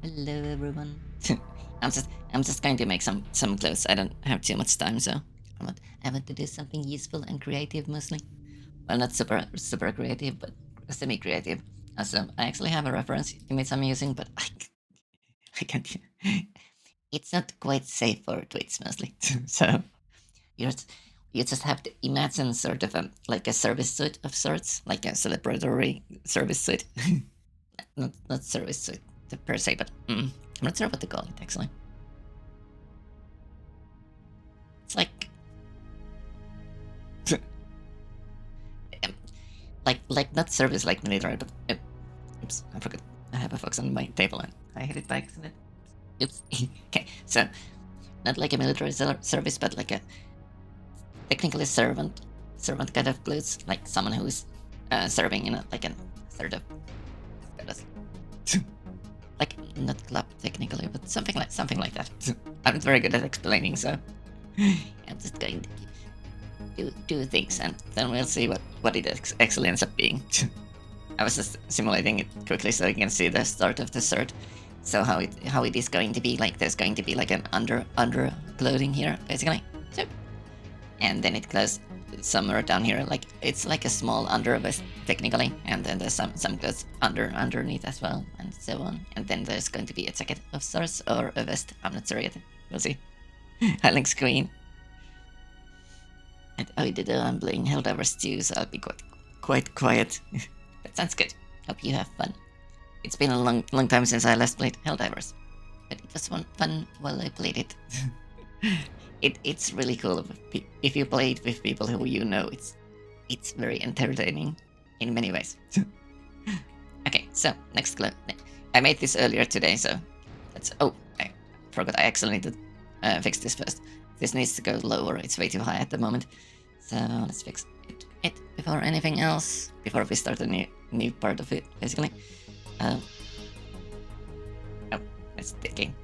Hello everyone. I'm just going to make some clothes. I don't have too much time, so I want to do something useful and creative mostly. Well, not super creative, but semi creative. So I actually have a reference image I'm using, but I can't. It's not quite safe for Twitch mostly. So you just you just have to imagine sort of like a service suite of sorts, like a celebratory service suite. Not service suite per se, but I'm not sure what to call it actually. It's um, like not service like military, but oops, I forgot. I have a fox on my table and I hit it by accident. Oops. Okay, so not like a military service, but like a technically servant kind of clothes, like someone who is serving in a like a sort of like not club technically, but something like that. I'm not very good at explaining, so I'm just going to do things, and then we'll see what it actually ends up being. I was just simulating it quickly so you can see the start of the shirt. So how it is going to be like. There's going to be like an under clothing here basically. So, and then it goes somewhere down here, like it's like a small under vest technically, and then there's some clothes underneath as well, and so on. And then there's going to be a jacket of sorts or a vest. I'm not sure yet. We'll see. Highlink's Queen. And I'm playing Helldivers too, so I'll be quite quiet. That sounds good. Hope you have fun. It's been a long time since I last played Helldivers, but it was fun while I played it. It's really cool if you play it with people who you know. It's very entertaining in many ways. Okay, so next club. I made this earlier today, so let's. Oh, I forgot. I actually need to fix this first. This needs to go lower. It's way too high at the moment. So let's fix it before anything else. Before we start a new part of it, basically. Oh, that's the game.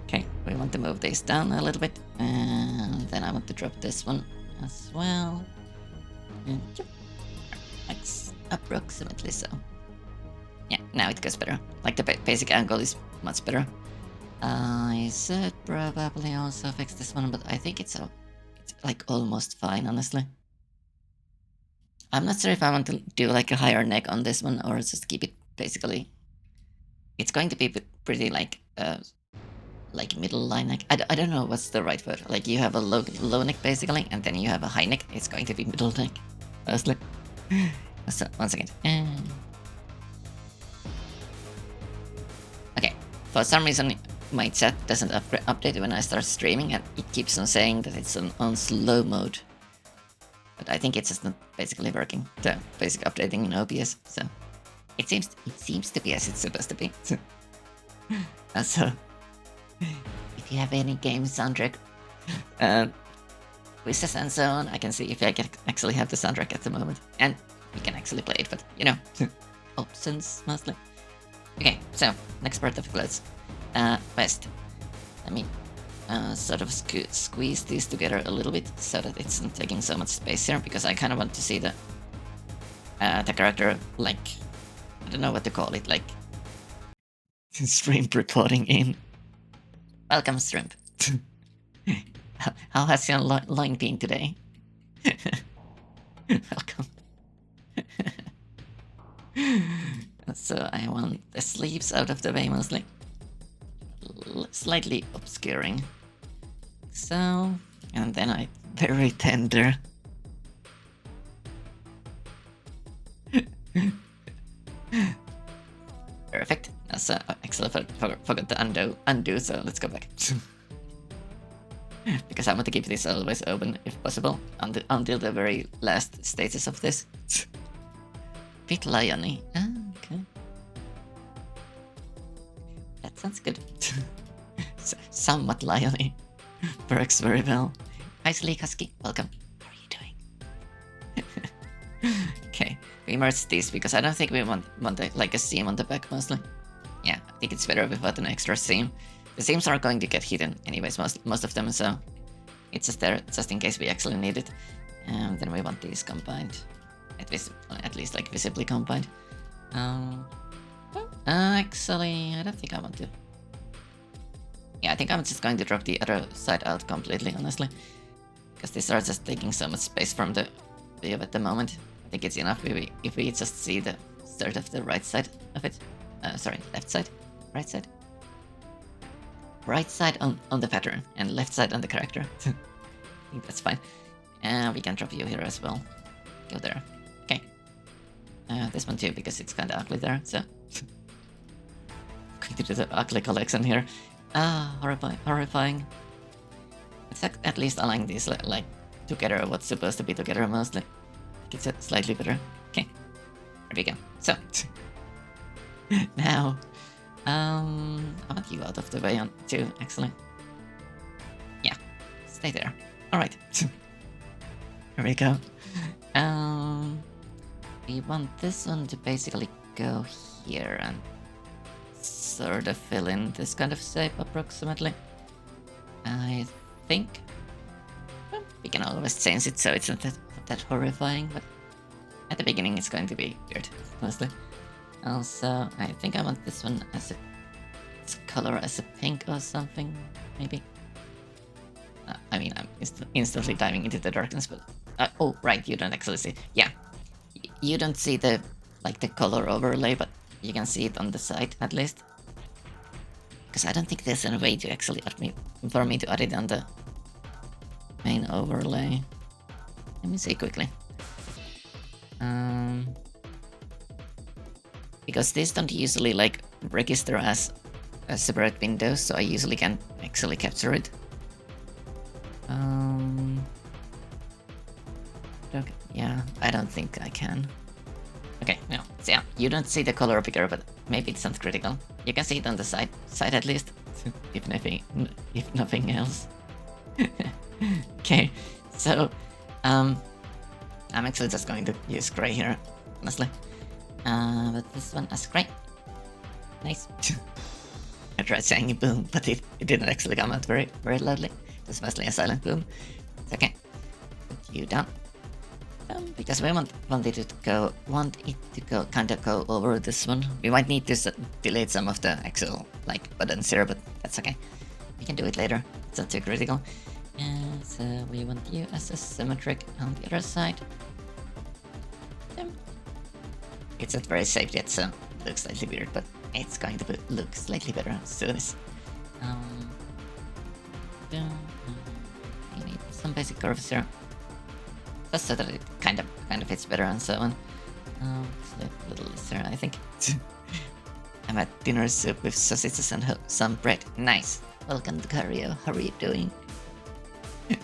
Okay, we want to move this down a little bit, and then I want to drop this one as well. And that's approximately so. Yeah, now it goes better. Like the basic angle is much better. I should probably also fix this one, but I think it's like almost fine, honestly. I'm not sure if I want to do like a higher neck on this one or just keep it basically. It's going to be pretty like middle line neck. I don't know what's the right word. Like you have a low neck basically, and then you have a high neck. It's going to be middle neck, honestly. So, one second. Okay, for some reason my chat doesn't update when I start streaming, and it keeps on saying that it's on slow mode. But I think it's just not basically working. The basic updating in OBS, so it seems to be as it's supposed to be. So if you have any game soundtrack wishes and so on, I can see if I can actually have the soundtrack at the moment, and we can actually play it. But you know, options mostly. Okay, so next part of clothes. Vest. Let me sort of squeeze these together a little bit so that it's not taking so much space here, because I kind of want to see the character, like, I don't know what to call it, like stream reporting in. Welcome, Shrimp. How has your line been today? Welcome. So I want the sleeves out of the way mostly. Slightly obscuring. So, and then I very tender. Perfect. So actually forgot to undo, so let's go back. Because I want to keep this always open if possible until the very last stages of this. Bit liony. Ah, okay. That sounds good. Somewhat liony. Works very well. Hi Sleek Husky, welcome. How are you doing? Okay, we merged these because I don't think we want like a seam on the back mostly. Yeah, I think it's better without an extra seam. The seams are going to get hidden anyways, most of them, so it's just there just in case we actually need it. And then we want these combined, at least like visibly combined. Actually, I don't think I want to. Yeah, I think I'm just going to drop the other side out completely, honestly. Because these are just taking so much space from the view at the moment. I think it's enough if we just see the start of the right side of it. Sorry, left side? Right side? Right side on the pattern, and left side on the character. I think that's fine. We can drop you here as well. Go there. Okay. This one too, because it's kinda ugly there, so... Going to do the ugly collection here. Horrifying. It's at least aligning these like together, what's supposed to be together mostly. It's slightly better. Okay, there we go. So now, I want you out of the way on too. Actually, yeah, stay there. All right. There we go. We want this one to basically go here and sort of fill in this kind of shape approximately. I think we can always change it so it's not that horrifying, but at the beginning it's going to be weird, mostly. Also, I think I want this one as a color as a pink or something, maybe. I mean, I'm instantly diving into the darkness, but oh right, you don't actually see. Yeah, you don't see the color overlay, but you can see it on the side at least. Because I don't think there's a way to actually for me to add it on the main overlay. Let me see quickly. Because these don't usually register as separate windows, so I usually can't actually capture it. Okay, yeah, I don't think I can. Okay, no. So yeah, you don't see the color picker, but maybe it's not critical. You can see it on the side at least, if nothing else. Okay, so I'm actually just going to use gray here, honestly. But this one as gray. Nice. I tried saying boom, but it didn't actually come out very loudly. It was mostly a silent boom. It's okay. Put you down. Because we want it to go kind of go over this one. We might need to delete some of the actual buttons here, but that's okay. We can do it later. It's not too critical. So we want you as a symmetric on the other side. It's not very safe yet, so it looks slightly weird, but it's going to look slightly better as soon as. We need some basic curves here. Just so that it kind of fits better and so on. A little looser, I think. I'm at dinner soup with sausages and some bread. Nice. Welcome to Cario. How are you doing? Put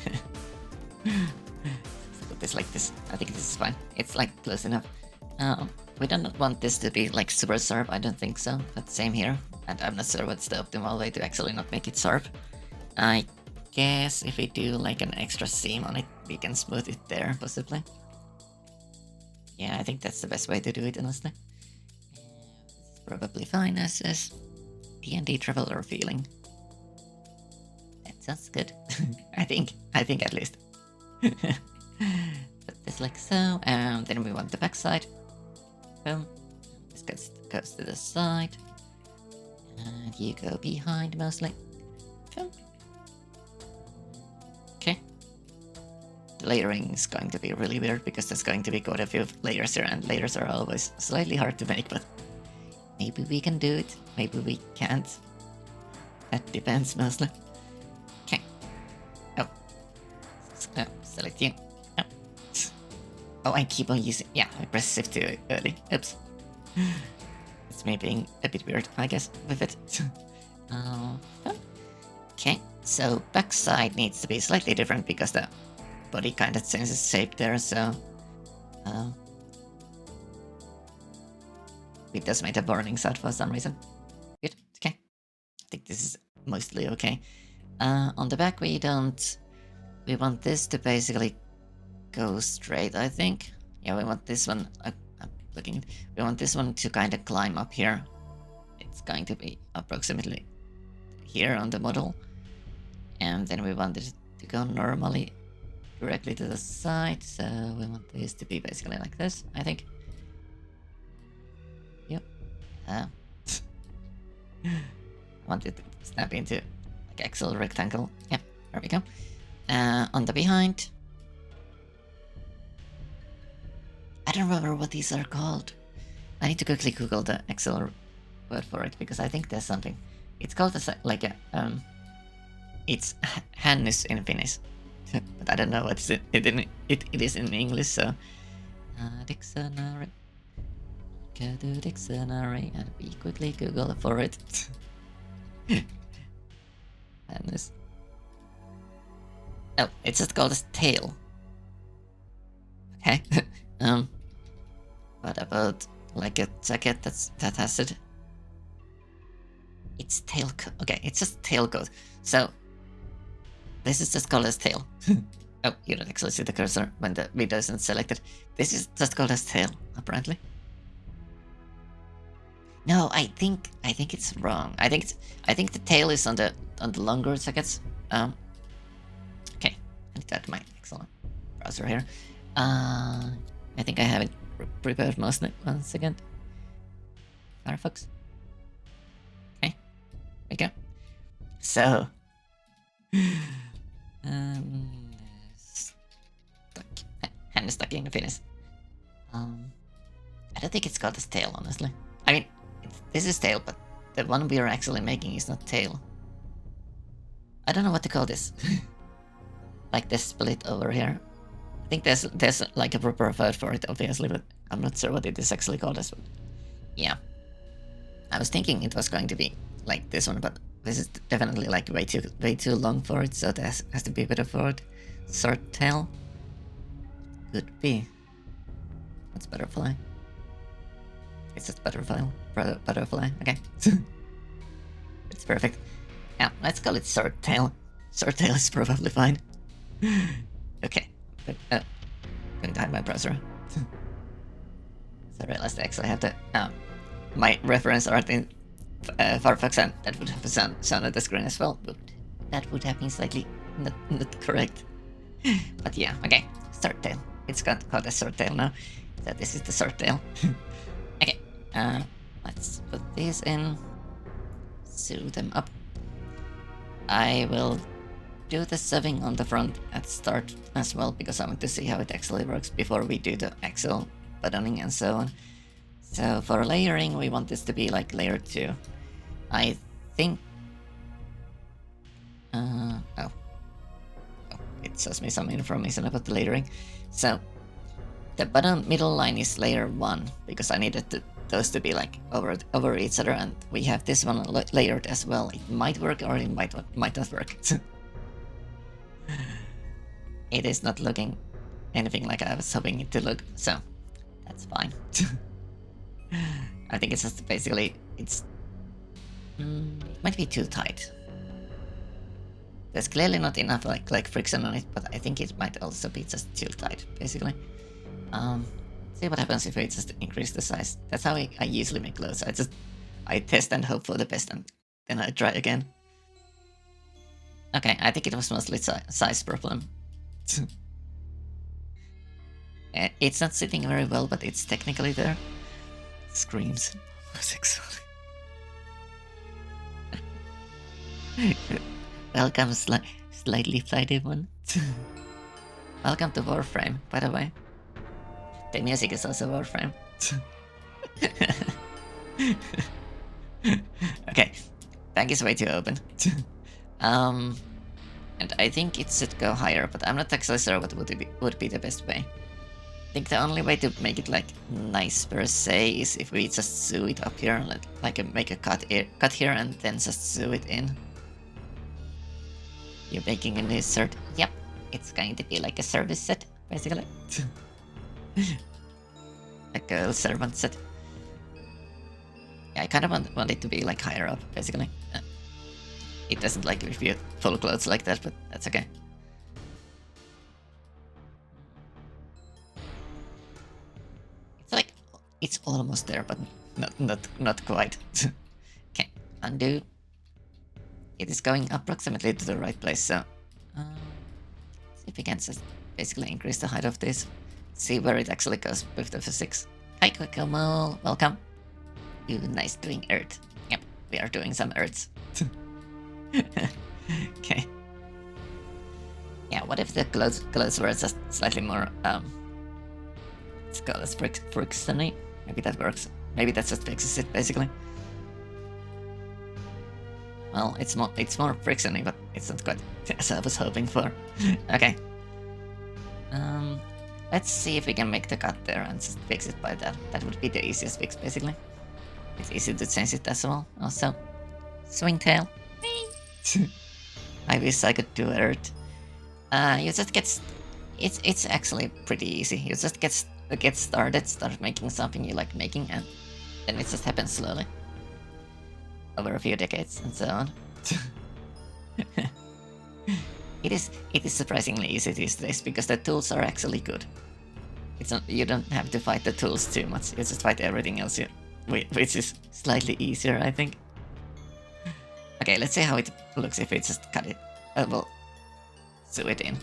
this like this. I think this is fine. It's close enough. We don't want this to be super sharp. I don't think so. But same here. And I'm not sure what's the optimal way to actually not make it sharp. I guess if we do an extra seam on it, we can smooth it there, possibly. Yeah, I think that's the best way to do it, honestly. This is probably fine as D&D Traveler feeling. That sounds good. I think at least. Put this like so, and then we want the back side. Boom. This goes to the side. And you go behind mostly. Boom. Okay. The layering is going to be really weird because there's going to be quite a few layers here, and layers are always slightly hard to make, but maybe we can do it, maybe we can't. That depends mostly. Okay. Oh. Select you. Oh. Oh, I keep on using... Yeah, I pressed shift too early. Oops. It's me being a bit weird, I guess, with it. Okay, so backside needs to be slightly different because the body kind of changes shape there, so... it does make a burning sound for some reason. Good, okay. I think this is mostly okay. On the back we don't... We want this to basically go straight, I think. Yeah, we want this one... I'm looking at... We want this one to kind of climb up here. It's going to be approximately here on the model. And then we want it to go normally directly to the side, so we want this to be basically like this, I think. Yep. I want it to snap into like Excel rectangle. Yep, there we go. On the behind. I don't remember what these are called. I need to quickly Google the Excel word for it because I think there's something. It's called like a it's hannus in Finnish, but I don't know what it is in English. So dictionary, go to dictionary and we quickly Google for it. Hannus. Oh, it's just called as tail. Okay. What about like a jacket that has it? It's tailcoat. Okay, it's just tailcoat. So this is just called as tail. Oh, you don't actually see the cursor when the video isn't selected. This is just called as tail, apparently. No, I think it's wrong. I think the tail is on the longer jackets. Okay, I need to add my Excel browser here. I think I have it prepared most one second. Firefox. Okay, there we go. So, hand stuck in Finnish. I don't think it's called as tail, honestly. I mean, this is tail, but the one we are actually making is not tail. I don't know what to call this. Like this split over here. I think there's like a proper word for it, obviously, but I'm not sure what it is actually called as. But yeah, I was thinking it was going to be like this one, but this is definitely like way too long for it, so there has to be a bit of word. Short tail. Could be. What's butterfly? It's just butterfly. Butterfly. Okay. It's perfect. Yeah, let's call it short tail. Short tail is probably fine. Okay. Going to hide my browser. So I realized I actually have to. My reference art in Firefox, and that would have sound at the screen as well, but that would have been slightly not correct. But yeah, okay. Short tail. It's called a short tail now. So this is the short tail. Okay. Let's put these in. Sew them up. I will do the sewing on the front at start as well, because I want to see how it actually works before we do the actual buttoning and so on. So for layering, we want this to be like layer 2. I think... it says me some information about the layering. So the bottom middle line is layer 1, because I needed those to be like over each other, and we have this one layered as well. It might work or it might not work. It is not looking anything like I was hoping it to look, so that's fine. I think it's just basically, it might be too tight. There's clearly not enough like friction on it, but I think it might also be just too tight, basically. See what happens if I just increase the size. That's how I usually make clothes. I test and hope for the best, and then I try again. Okay, I think it was mostly size problem. It's not sitting very well, but it's technically there. Screams. Welcome, slightly flighted one. Welcome to Warframe, by the way. The music is also Warframe. Okay, tag is way too open. And I think it should go higher, but I'm not actually sure what would be the best way. I think the only way to make it like nice per se is if we just sew it up here, like make a cut here and then just sew it in. You're making a new shirt. Yep, it's going to be like a service set, basically. A girl servant set. Yeah, I kind of want it to be like higher up, basically. It doesn't like review full clothes like that, but that's okay. It's like it's almost there, but not quite. Okay, undo. It is going approximately to the right place, so see if we can just basically increase the height of this. See where it actually goes with the physics. Hi, Kokomo, welcome. You nice doing Earth. Yep. we are doing some earths. Okay. Yeah, what if the clothes were just slightly more, let's call this frictiony? Maybe that works. Maybe that just fixes it, basically. Well, it's more frictiony, but it's not quite as I was hoping for. Okay. Let's see if we can make the cut there and just fix it by that. That would be the easiest fix, basically. It's easy to change it as well. Also, swing tail. I wish I could do Earth. You just get... It's actually pretty easy. You just get started, start making something you like making, and then it just happens slowly. Over a few decades, and so on. It is surprisingly easy these days, because the tools are actually good. It's not, you don't have to fight the tools too much, you just fight everything else here, which is slightly easier, I think. Okay, let's see how it looks if we just cut it. Well, sew it in.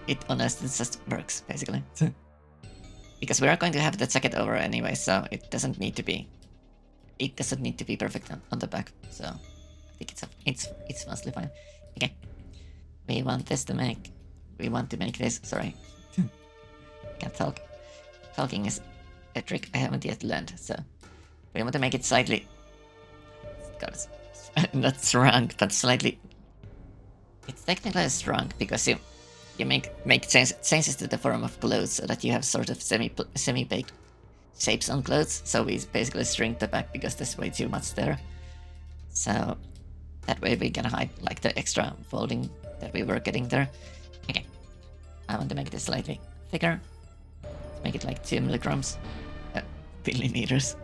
It honestly just works, basically. Because we are going to have the jacket over anyway, so it doesn't need to be perfect on the back. So I think it's mostly fine. Okay, we want to make this. Sorry, can't talk. Talking is a trick I haven't yet learned. So we want to make it slightly, not shrunk, but slightly. It's technically shrunk because you make changes to the form of clothes so that you have sort of semi-baked shapes on clothes. So we basically shrink the back because there's way too much there. So that way we can hide like the extra folding that we were getting there. Okay, I want to make this slightly thicker. Let's make it like 2 milligrams, millimeters.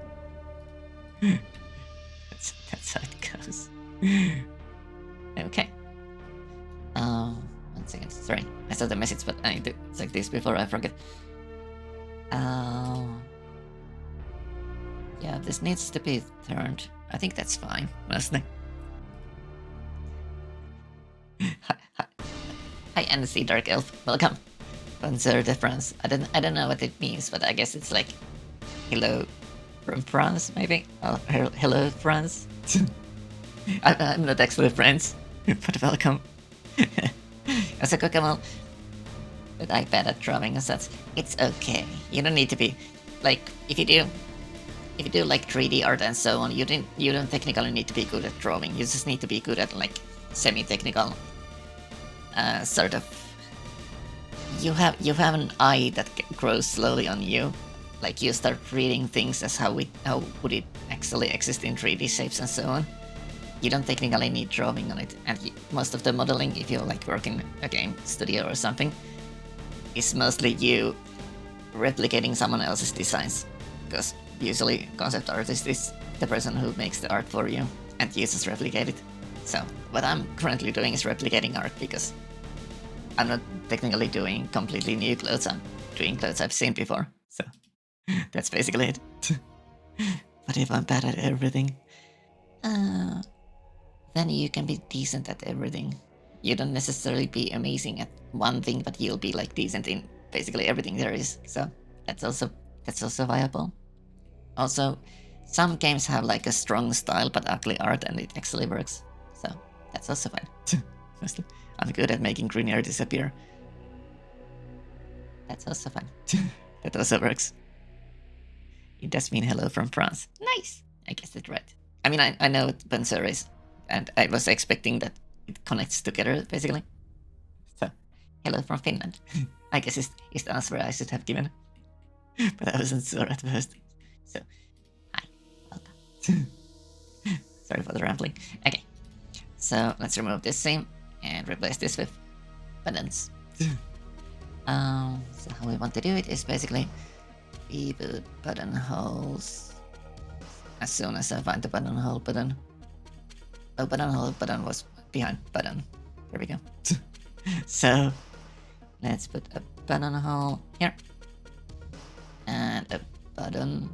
that's how it goes. Okay. 1 second, sorry. I saw the message, but I need to check this before I forget. Yeah, this needs to be turned. I think that's fine, honestly. Hi, NC Dark Elf. Welcome. Bonjour de France. I don't know what it means, but I guess it's like hello from France, maybe? Oh, hello France. I'm not actually French, but welcome. As a Kokomo, but I'm bad at drawing and such. It's okay. You don't need to be like if you do like 3D art and so on. You don't technically need to be good at drawing. You just need to be good at like semi-technical sort of. You have an eye that grows slowly on you. Like you start reading things as how would it actually exist in 3D shapes and so on. You don't technically need drawing on it, and most of the modeling, if you like work in a game studio or something, is mostly you replicating someone else's designs, because usually concept artist is the person who makes the art for you, and you just replicate it. So what I'm currently doing is replicating art, because I'm not technically doing completely new clothes, I'm doing clothes I've seen before, so that's basically it. But if I'm bad at everything, then you can be decent at everything. You don't necessarily be amazing at one thing, but you'll be like decent in basically everything there is. So that's also viable. Also, some games have like a strong style but ugly art, and it actually works. So that's also fine. I'm good at making green hair disappear. That's also fine. That also works. It does mean hello from France. Nice. I guess that's right. I mean, I know what Bonjour is. And I was expecting that it connects together, basically. So, hello from Finland. I guess is the answer I should have given. But I wasn't sure at first. So, hi, welcome. Sorry for the rambling. Okay, so let's remove this seam and replace this with buttons. So how we want to do it is basically we put buttonholes as soon as I find the buttonhole button. Oh, buttonhole button was behind button. There we go. So let's put a buttonhole here and a button.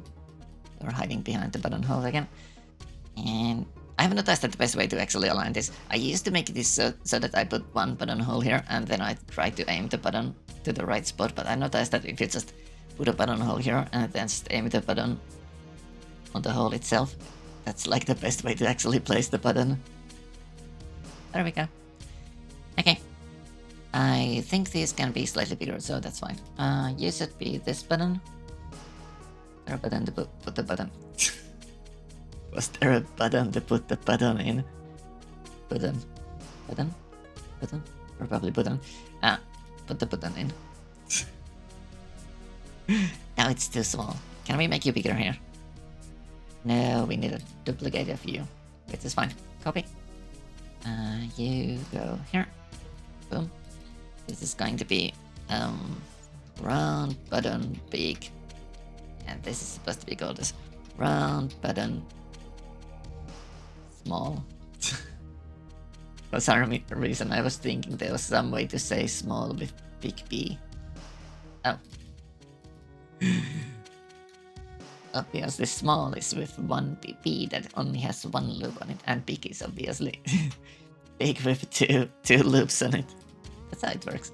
We're hiding behind the buttonhole again. And I have noticed that the best way to actually align this, I used to make this so that I put one buttonhole here and then I try to aim the button to the right spot, but I noticed that if you just put a buttonhole here and then just aim the button on the hole itself. That's like the best way to actually place the button. There we go. Okay. I think these can be slightly bigger, so that's fine. You should be this button. There a button to put the button. Was there a button to put the button in? Button. Button? Button? Probably button. Put the button in. Now it's too small. Can we make you bigger here? No, we need a duplicate of you. Which is fine. Copy. You go here. Boom. This is going to be round button big. And this is supposed to be called as round button small. For some reason I was thinking there was some way to say small with big B. Oh. Obviously small is with one B that only has one loop on it, and big is obviously big with two loops on it. That's how it works.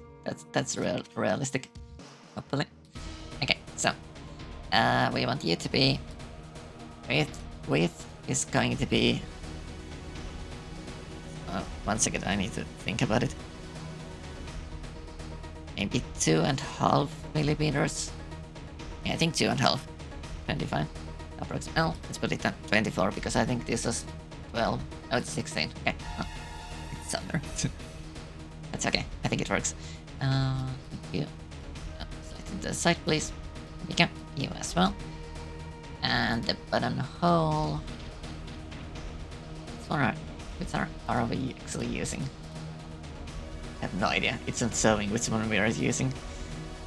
That's realistic. Hopefully. Okay, so we want you to be width is going to be 1 second, I need to think about it. Maybe 2.5 millimeters. Yeah, I think 2.5. 25. Approximately. Oh, let's put it at 24 because I think this was 12. Oh, it's 16. Okay. Oh, it's under. That's okay. I think it works. Thank you. Slide to the side, please. There we go. You as well. And the buttonhole. Which are we actually using? I have no idea. It's not showing which one we are using.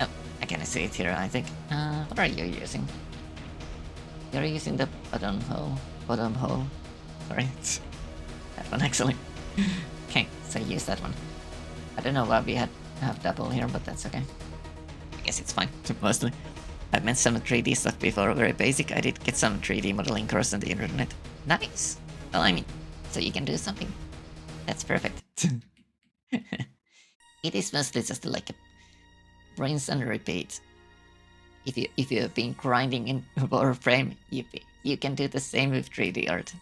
Oh, I can see it here, I think. What are you using? You're using the buttonhole. Sorry. That one, actually. Okay, so use that one. I don't know why we have double here, but that's okay. I guess it's fine, mostly. I've made some 3D stuff before, very basic. I did get some 3D modeling course on the internet. Nice! Well, I mean, so you can do something. That's perfect. It is mostly just like a rinse and repeat. If you have been grinding in Warframe, you can do the same with 3D art.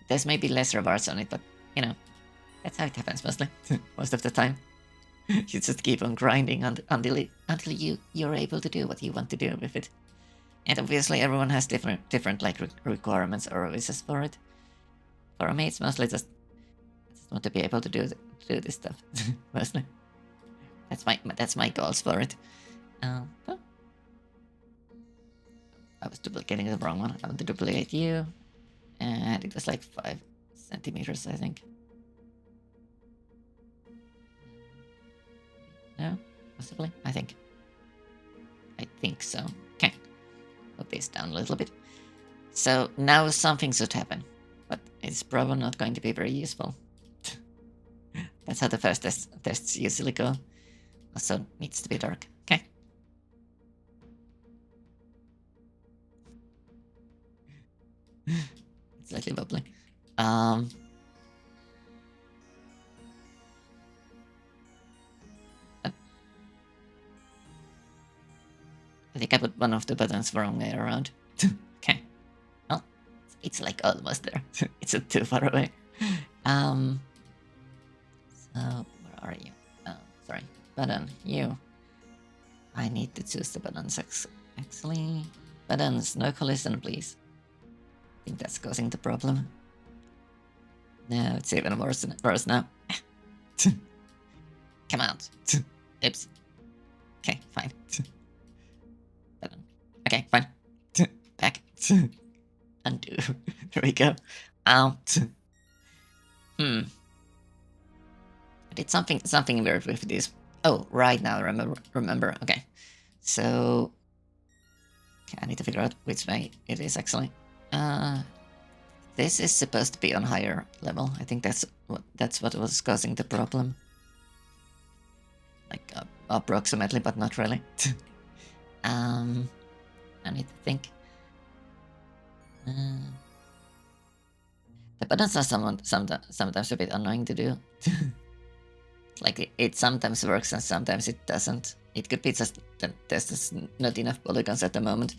There's maybe less rewards on it, but you know, that's how it happens mostly. Most of the time. You just keep on grinding until you're able to do what you want to do with it. And obviously everyone has different like requirements or wishes for it. For me, it's mostly just I just want to be able to do this stuff mostly. That's my goals for it. Oh. I was duplicating the wrong one. I want to duplicate you, and it was like 5 centimeters, I think. No, possibly. I think so. Okay, put this down a little bit. So now something should happen, but it's probably not going to be very useful. That's how the first tests usually go. Also needs to be dark. Okay. It's slightly wobbly. I think I put one of the buttons wrong way around. Okay. Well, it's like almost there. It's not too far away. So where are you? Oh, sorry. Button, you. I need to choose the buttons actually. Buttons, no collision, please. I think that's causing the problem. No, it's even worse now. Come out. Oops. Okay, fine. Button. Okay, fine. Back. Undo. There we go. Out. I did something weird with this. Oh, right now, remember. Okay. So... okay, I need to figure out which way it is, actually. This is supposed to be on higher level. I think that's what was causing the problem. Like, approximately, but not really. I need to think. The buttons are sometimes a bit annoying to do. Like, it sometimes works and sometimes it doesn't. It could be just that there's just not enough polygons at the moment.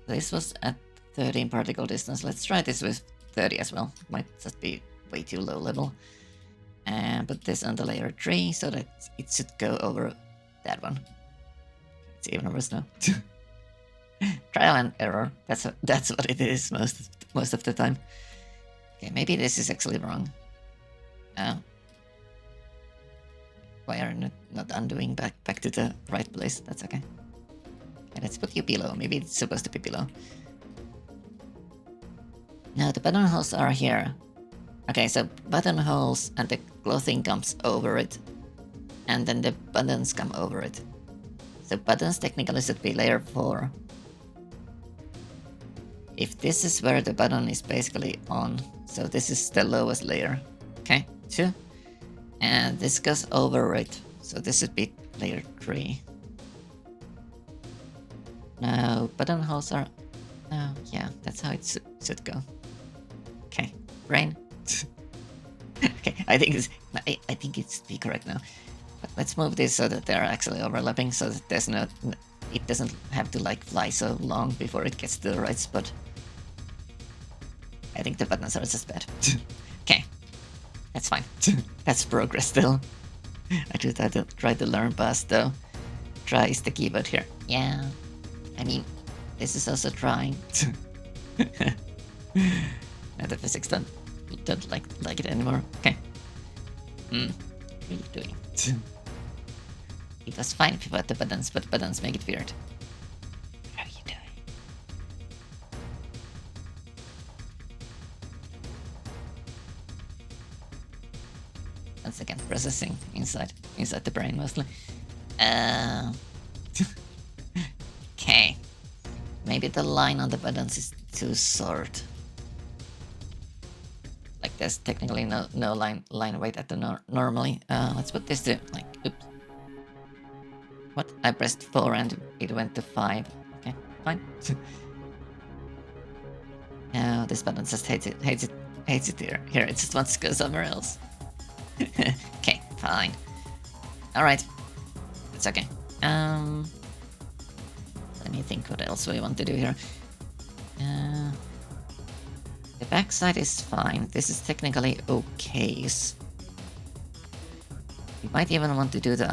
This was at 13 particle distance. Let's try this with 30 as well. Might just be way too low level. And put this on the layer 3 so that it should go over that one. It's even worse now. Trial and error. That's what it is most of the time. Okay, maybe this is actually wrong. Why are you not undoing back to the right place? That's okay. Okay, let's put you below. Maybe it's supposed to be below. Now the buttonholes are here. Okay, so buttonholes and the clothing comes over it. And then the buttons come over it. So buttons technically should be layer 4. If this is where the button is basically on, so this is the lowest layer. Okay, 2. And this goes over it, so this should be layer 3. Now, buttonholes are... Oh, yeah, that's how it should go. Okay, brain. Okay, I think it should be correct now. But let's move this so that they're actually overlapping, so that there's no... It doesn't have to like fly so long before it gets to the right spot. I think the buttons are just bad. Okay, that's fine. That's progress still. I just had to try to learn fast though. Try is the keyword here. Yeah, I mean, this is also trying. Now the physics don't like it anymore. Okay. What are you doing? It was fine if you put the buttons, but buttons make it weird. What are you doing? Once again, processing inside the brain mostly. Okay. Maybe the line on the buttons is too short. Like there's technically no line weight at the normally. Let's put this to like oops. What? I pressed 4 and it went to 5. Okay, fine. No, this button just hates it here. Here, it just wants to go somewhere else. Okay, fine. Alright. It's okay. Let me think what else we want to do here. The backside is fine. This is technically okay. We might even want to do the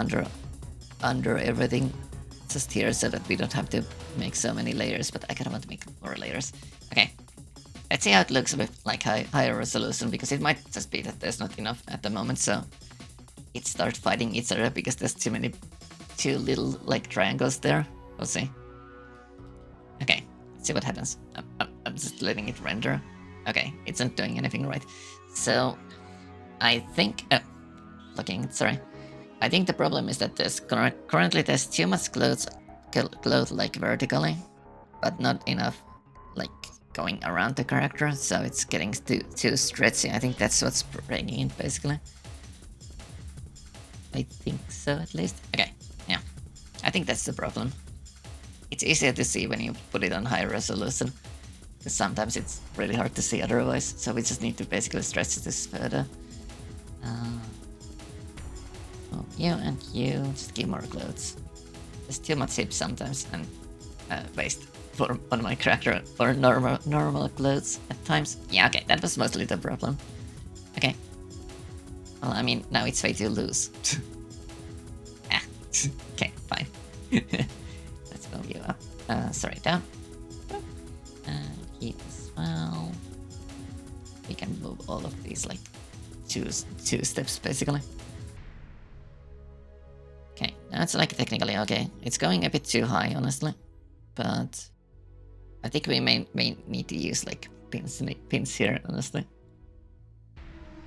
under everything just here so that we don't have to make so many layers, but I kind of want to make more layers. Okay, let's see how it looks with like higher resolution, because it might just be that there's not enough at the moment, so it starts fighting each other because there's too little like triangles there. We'll see. Okay, let's see what happens. I'm just letting it render. Okay, it's not doing anything right. So I think sorry. I think the problem is that there's currently there's too much cloth like vertically, but not enough like going around the character, so it's getting too stretchy. I think that's what's breaking it basically. I think so at least. Okay, yeah. I think that's the problem. It's easier to see when you put it on high resolution, because sometimes it's really hard to see otherwise, so we just need to basically stretch this further. You and you, just give more clothes. There's too much hip sometimes, and waste on my character for normal clothes at times. Yeah, okay, that was mostly the problem. Okay. Well, I mean, now it's way too loose. Okay, fine. Let's move you up. Sorry, down. Heat as well. We can move all of these like two steps basically. Okay, now it's like technically okay. It's going a bit too high, honestly, but I think we may need to use like pins here, honestly.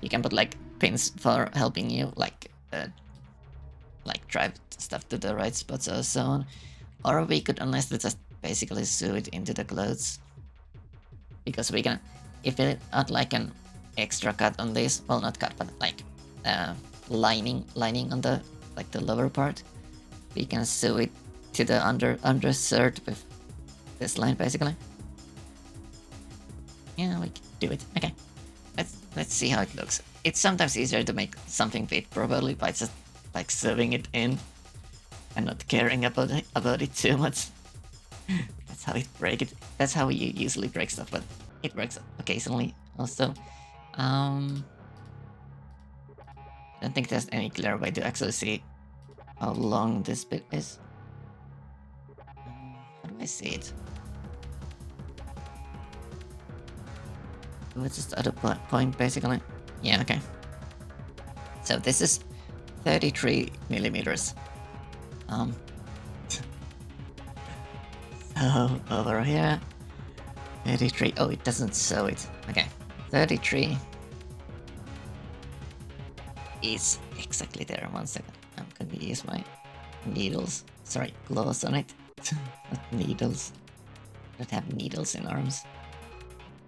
You can put like pins for helping you like drive stuff to the right spots or so on, or we could honestly just basically sew it into the clothes, because we can, if we add like an extra cut on this, well, not cut, but like lining on the like the lower part, we can sew it to the undershirt with this line basically. Yeah, we can do it. Okay, let's see how it looks. It's sometimes easier to make something fit properly by just like sewing it in and not caring about it too much. That's how it break it. That's how you usually break stuff, but it works occasionally also. I don't think there's any clear way to actually see how long this bit is. How do I see it? What's just other point basically? Yeah, okay. So this is 33 millimeters. So over here, 33. Oh, it doesn't show it. Okay, 33 is exactly there. 1 second. I'm going to use my needles. Sorry, gloves on it. Not needles. I don't have needles in arms.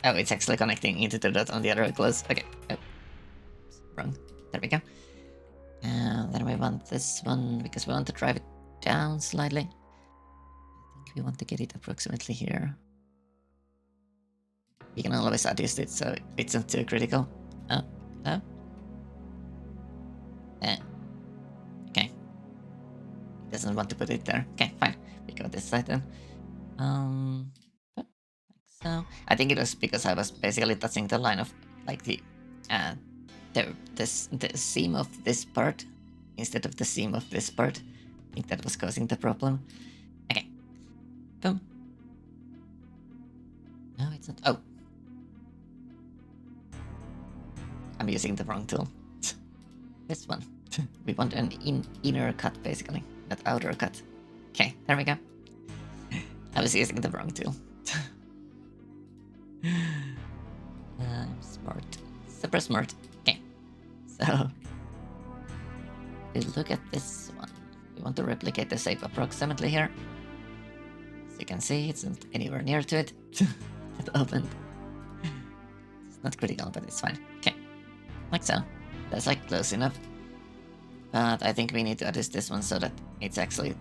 Oh, it's actually connecting into the dot on the other gloves. Okay. Oh. Wrong. There we go. Then we want this one because we want to drive it down slightly. I think we want to get it approximately here. We can always adjust it so it's not too critical. Oh. Okay. It doesn't want to put it there. Okay, fine. We go this side then. Like so. I think it was because I was basically touching the line of like the seam of this part instead of the seam of this part. I think that was causing the problem. Okay. Boom. No, it's not. Oh. I'm using the wrong tool. This one. We want an inner cut, basically, not outer cut. Okay, there we go. I was using the wrong tool. I'm smart. Super smart. Okay. So, we look at this one. We want to replicate the shape approximately here. As you can see, it's not anywhere near to it. It opened. It's not critical, but it's fine. Okay. Like so. That's like close enough. But I think we need to adjust this one so that it's actually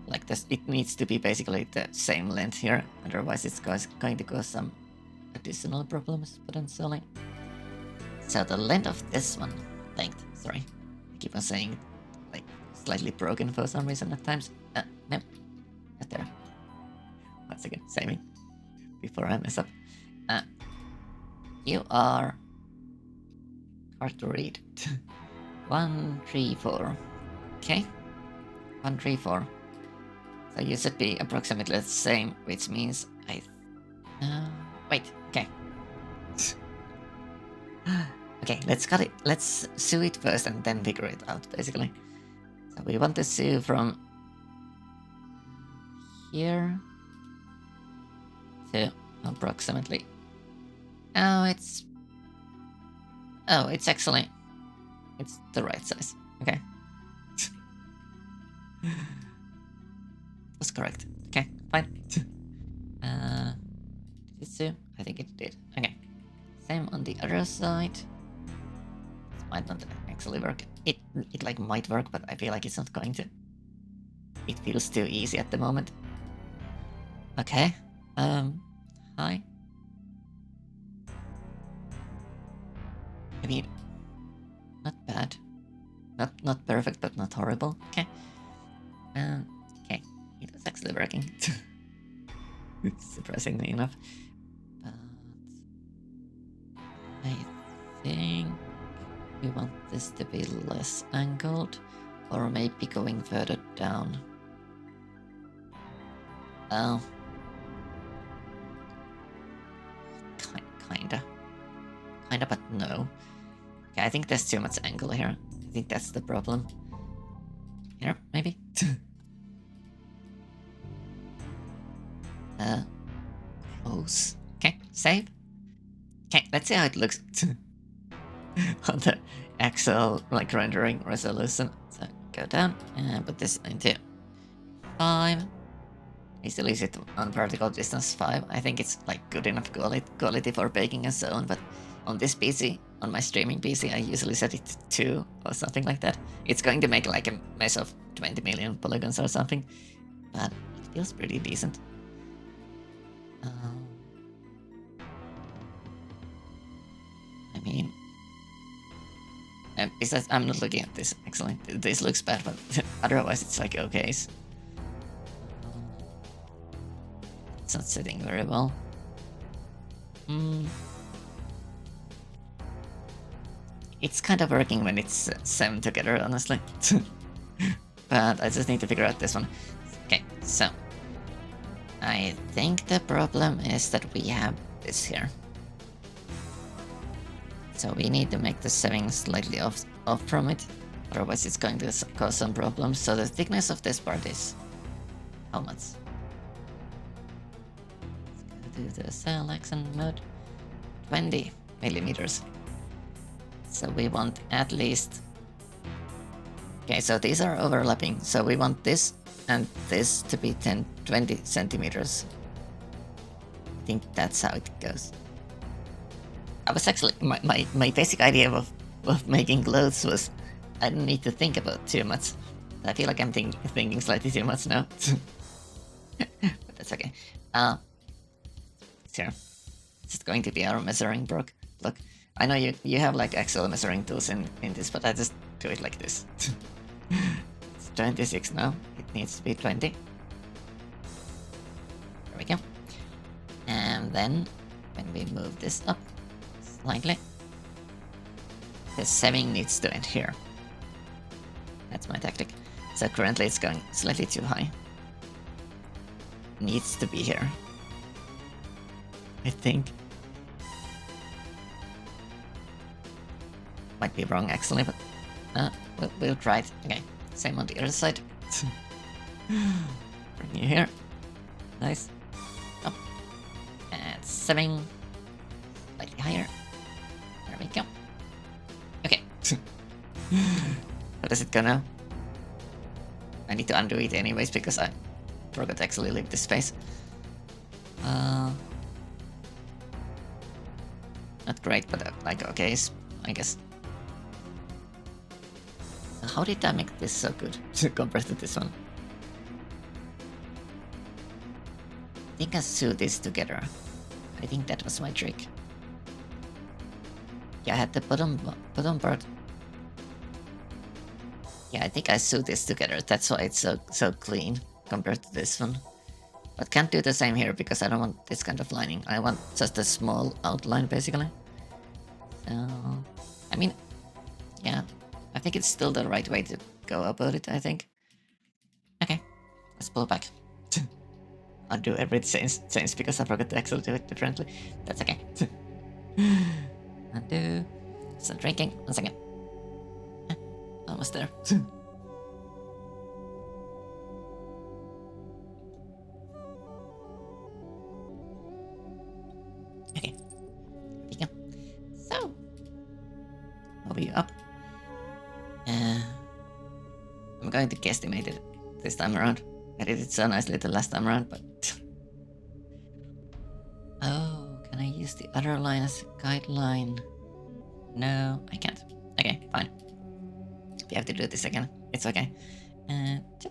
like this. It needs to be basically the same length here, otherwise it's going to cause some additional problems potentially. So the length of this one, sorry, I keep on saying like slightly broken for some reason at times. No, not there. Once again, saving before I mess up. You are hard to read. 1, 3, 4. Okay. 1, 3, 4. So you should be approximately the same, which means wait, okay. Okay, let's cut it. Let's sew it first and then figure it out, basically. So we want to sew from here to approximately. Oh, it's actually. It's the right size. Okay. That's correct. Okay, fine. Did it sew? I think it did. Okay. Same on the other side. This might not actually work. It like might work, but I feel like it's not going to. It feels too easy at the moment. Okay. Hi. I mean, not bad. Not perfect, but not horrible. Okay. Okay. It was actually working. Surprisingly enough. But I think we want this to be less angled, or maybe going further down. Oh. Kinda, but no. Okay, I think there's too much angle here. I think that's the problem. Here, maybe? Close. Okay, save. Okay, let's see how it looks on the actual like rendering resolution. So go down and put this into 5. I still use it on vertical distance 5. I think it's like good enough quality for baking and so on, but on this PC, on my streaming PC, I usually set it to 2 or something like that. It's going to make like a mess of 20 million polygons or something, but it feels pretty decent. I mean, besides, I'm not looking at this, actually. This looks bad, but otherwise it's like okay. not sitting very well. It's kind of working when it's 7 together, honestly. But I just need to figure out this one. Okay, so I think the problem is that we have this here. So we need to make the 7 slightly off from it, otherwise it's going to cause some problems. So the thickness of this part is how much? Let's go to the selection mode. 20 millimeters. So we want at least... Okay, so these are overlapping. So we want this and this to be 20 centimeters. I think that's how it goes. I was actually... My basic idea of making clothes was I don't need to think about too much. I feel like I'm thinking slightly too much now. But that's okay. Here. It's going to be our measuring block. Look, I know you have like actual measuring tools in this, but I just do it like this. It's 26 now. It needs to be 20. There we go. And then when we move this up slightly, the 7 needs to end here. That's my tactic. So currently it's going slightly too high. Needs to be here, I think. Might be wrong actually, but we'll try it. Okay, same on the other side. Bring you here. Nice. Up. And 7. Slightly higher. There we go. Okay. How does it go now? I need to undo it anyways because I forgot to actually leave this space. Not great, but like okay, I guess. So how did I make this so good compared to this one? I think I sewed this together. I think that was my trick. Yeah, I had the bottom part. Yeah, I think I sewed this together. That's why it's so clean compared to this one. But can't do the same here because I don't want this kind of lining. I want just a small outline basically. So, I mean, yeah, I think it's still the right way to go about it, I think. Okay, let's pull back. I'll do everything change because I forgot to actually do it differently. That's okay. Undo. Start drinking. 1 second. Almost there. Okay. There you go. So, move you up. I'm going to guesstimate it this time around. I did it so nicely the last time around, but... Oh, can I use the other line as a guideline? No, I can't. Okay, fine. If you have to do this again, it's okay. Let's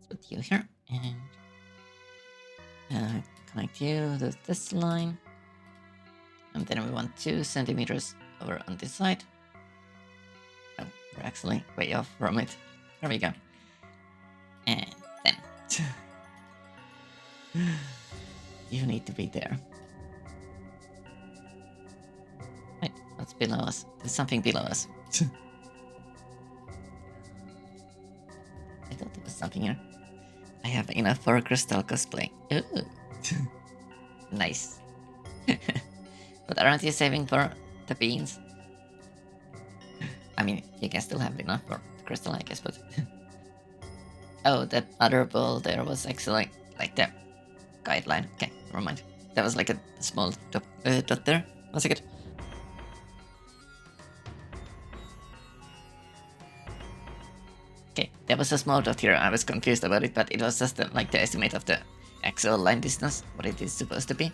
put you here, and connect you to this line. And then we want 2 centimeters over on this side. Oh, we're actually way off from it. There we go. And then... you need to be there. Wait, what's below us? There's something below us. I thought there was something here. I have enough for a crystal cosplay. Ooh. Nice. But aren't you saving for the beans? I mean, you can still have enough for the crystal, I guess, but... Oh, that other ball there was actually like the guideline. Okay, never mind. That was like a small dot there. 1 second. Okay, there was a small dot here. I was confused about it, but it was just like the estimate of the actual line distance, what it is supposed to be.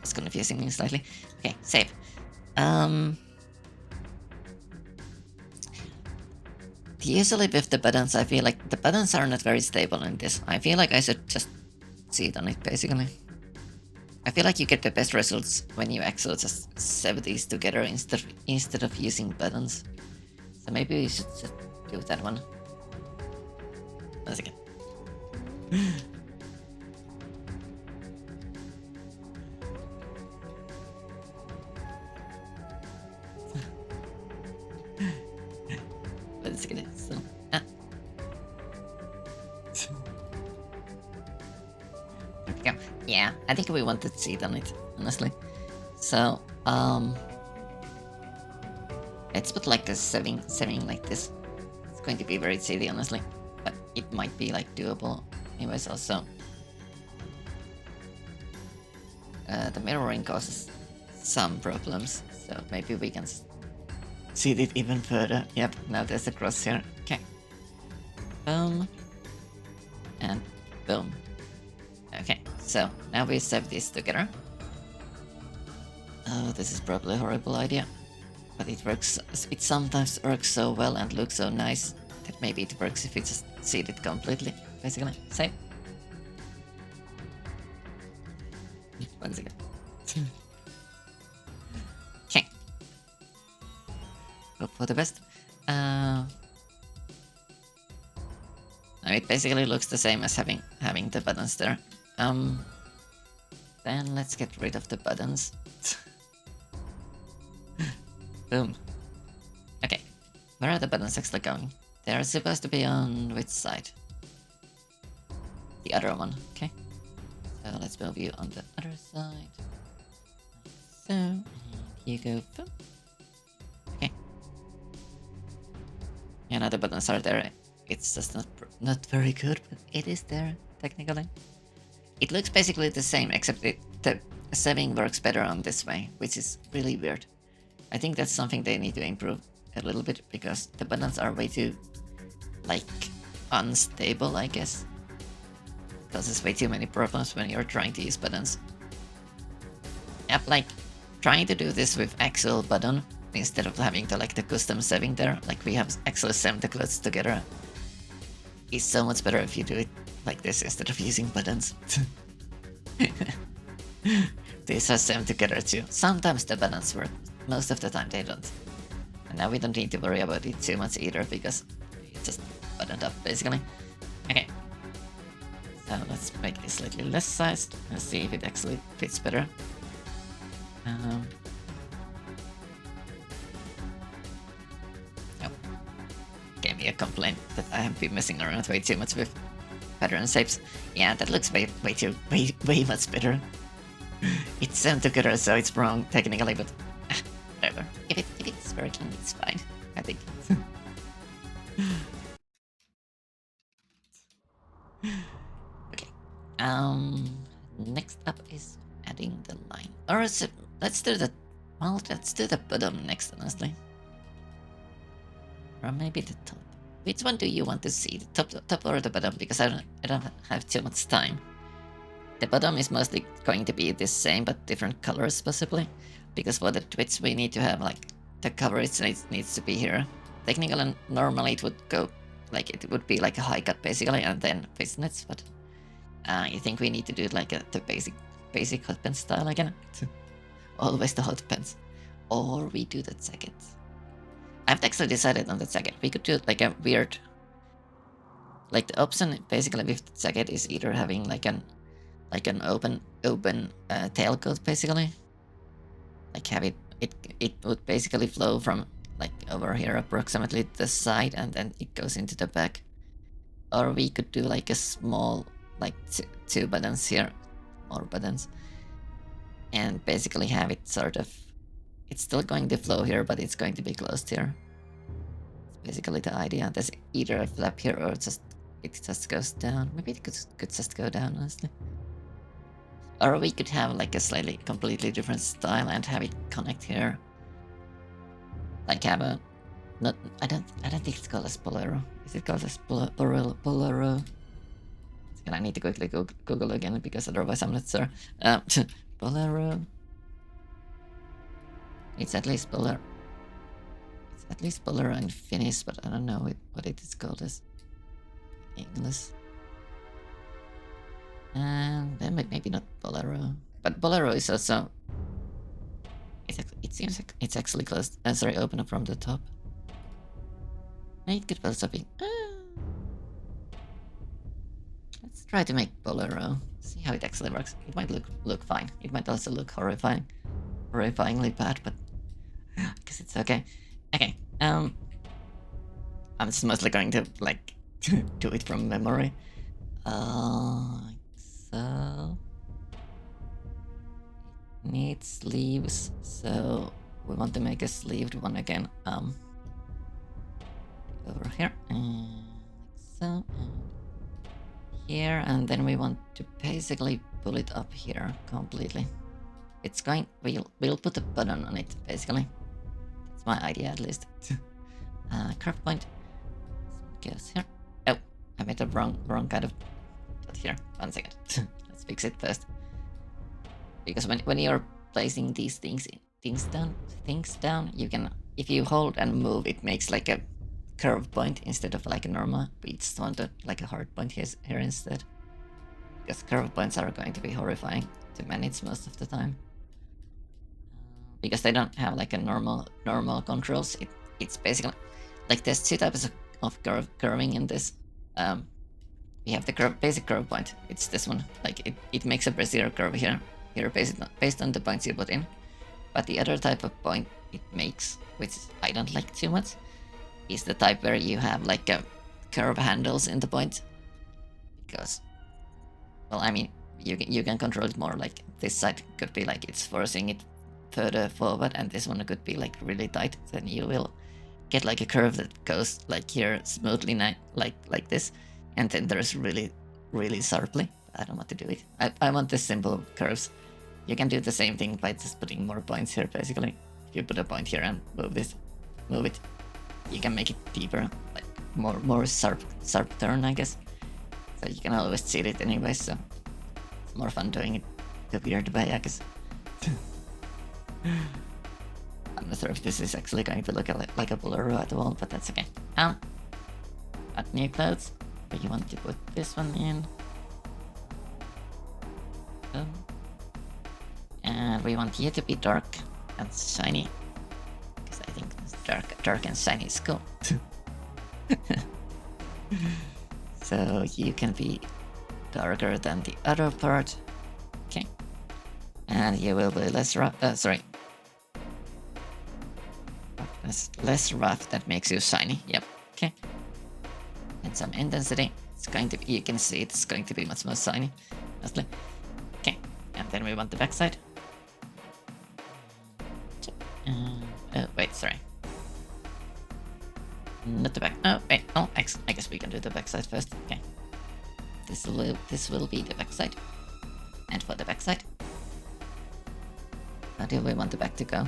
It's confusing me slightly. Okay, save. Usually with the buttons, I feel like the buttons are not very stable in this. I feel like I should just sit on it, basically. I feel like you get the best results when you actually just sew these together instead of using buttons. So maybe we should just do that one. 1 second. basically. So, there we go. Yeah, I think we wanted to seed on it, honestly. So, let's put like a saving like this. It's going to be very seedy, honestly, but it might be like doable. Anyways, also, the mirroring causes some problems, so maybe we can seed it even further. Yep, now there's a cross here. Okay. Boom. And boom. Okay, so now we save this together. Oh, this is probably a horrible idea. But it works, it sometimes works so well and looks so nice that maybe it works if we just seed it completely, basically. Save. Once again. Okay. Hope for the best. It basically looks the same as having the buttons there. Then let's get rid of the buttons. Boom. Okay. Where are the buttons actually going? They're supposed to be on which side? The other one, okay. So let's move you on the other side. Like so, and you go boom. Okay. Yeah, now the buttons are there. It's just not very good, but it is there, technically. It looks basically the same, except the saving works better on this way, which is really weird. I think that's something they need to improve a little bit, because the buttons are way too, like, unstable, I guess. Causes way too many problems when you're trying to use buttons. Yep, like, trying to do this with actual button, instead of having to, like, the custom saving there, like we have actually saved the clothes together, is so much better if you do it like this instead of using buttons. These are saved together too. Sometimes the buttons work, most of the time they don't. And now we don't need to worry about it too much either, because it's just buttoned up basically. Okay. So let's make this slightly less sized and see if it actually fits better. Gave me a complaint that I have been messing around way too much with pattern shapes. Yeah, that looks way much better. It's sewn together, so it's wrong technically, but whatever. If it's working, it's fine, I think. Okay. Next up is adding the line. Or is it, let's do the bottom next, honestly. Or maybe the top. Which one do you want to see? The top or the bottom? Because I don't have too much time. The bottom is mostly going to be the same, but different colors possibly. Because for the twitch we need to have like the coverage needs to be here. Technically, normally it would go like it would be like a high cut basically, and then fishnets. But I think we need to do it like the basic hot pants style again. Always the hot pants, or we do the jacket. I've actually decided on the jacket. We could do like a weird, like the option basically with the jacket is either having like an open tailcoat basically, like have it would basically flow from like over here approximately the side, and then it goes into the back. Or we could do like a small like two buttons here, more buttons, and basically have it sort of. It's still going to flow here, but it's going to be closed here. It's basically the idea. There's either a flap here or it just goes down. Maybe it could just go down, honestly. Or we could have like a slightly completely different style and have it connect here. Like have a I don't think it's called a Bolero. Is it called a Bolero? I need to quickly Google again because otherwise I'm not sure. Bolero. It's at least Bolero. It's at least Bolero in Finnish, but I don't know what it is called as English. And then maybe not Bolero, but Bolero is also. It seems like it's actually closed. Sorry, open up from the top. It could also be. Let's try to make Bolero. See how it actually works. It might look fine. It might also look horrifyingly bad, but I guess it's okay. Okay. I'm just mostly going to like do it from memory. Like so. It needs sleeves, so we want to make a sleeved one again. Over here, and like so, and here, and then we want to basically pull it up here completely. It's going. We'll put a button on it basically. That's my idea at least. Curve point. Goes here. Oh, I made the wrong kind of dot here. 1 second. Let's fix it first. Because when you're placing these things down, you can, if you hold and move, it makes like a curve point instead of like a normal. We just want like a hard point here instead. Because curve points are going to be horrifying to manage most of the time. Because they don't have like a normal controls. It's basically like there's two types of curving in this. We have the basic curve point. It's this one. Like it makes a Bezier curve here based on the points you put in. But the other type of point it makes, which I don't like too much, is the type where you have like a curve handles in the point. Because, well, I mean, you can control it more. Like this side could be like it's forcing it further forward, and this one could be like really tight. Then you will get like a curve that goes like here smoothly, like this, and then there's really sharply. I don't want to do it. I want the simple curves. You can do the same thing by just putting more points here, basically. If you put a point here and move it, you can make it deeper, like more sharp turn, I guess. So you can always cheat it anyway, so it's more fun doing it the weird way, I guess. I'm not sure if this is actually going to look like a blur at all, but that's okay. Add new clothes. You want to put this one in. And we want you to be dark and shiny, because I think dark and shiny is cool. So you can be darker than the other part. Okay. And you will be less rough. Less rough. That makes you shiny. Yep. Okay. And some intensity. It's going to be, you can see it's going to be much more shiny, mostly. Okay. And then we want the backside. Oh wait, sorry. Not the back. Oh wait. Oh, I guess we can do the backside first. Okay. This will be the backside. And for the backside, how do we want the back to go?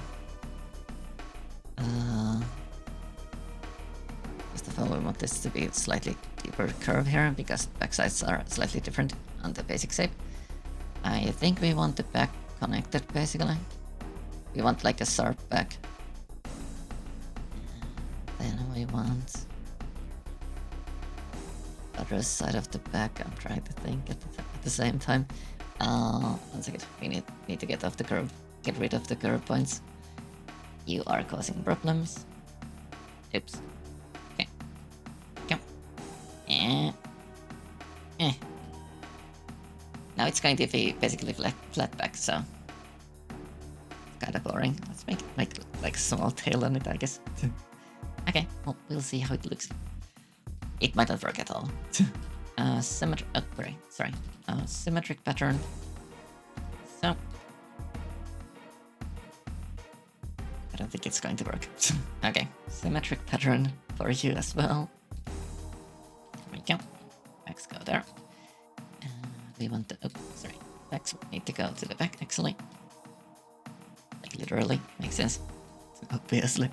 First of all, we want this to be a slightly deeper curve here because backsides are slightly different on the basic shape. I think we want the back connected basically. We want like a sharp back. Then we want other side of the back. I'm trying to think at the same time. 1 second. We need to get off the curve. Get rid of the curve points. You are causing problems. Oops. Okay. Come. Now it's going to be basically flat back, so kind of boring. Let's make like a small tail on it, I guess. Okay, well, we'll see how it looks. It might not work at all. Symmetric pattern. So I don't think it's going to work. Okay, symmetric pattern for you as well. There we go. Backs go there. We want the backs need to go to the back actually. Like literally, makes sense. Obviously.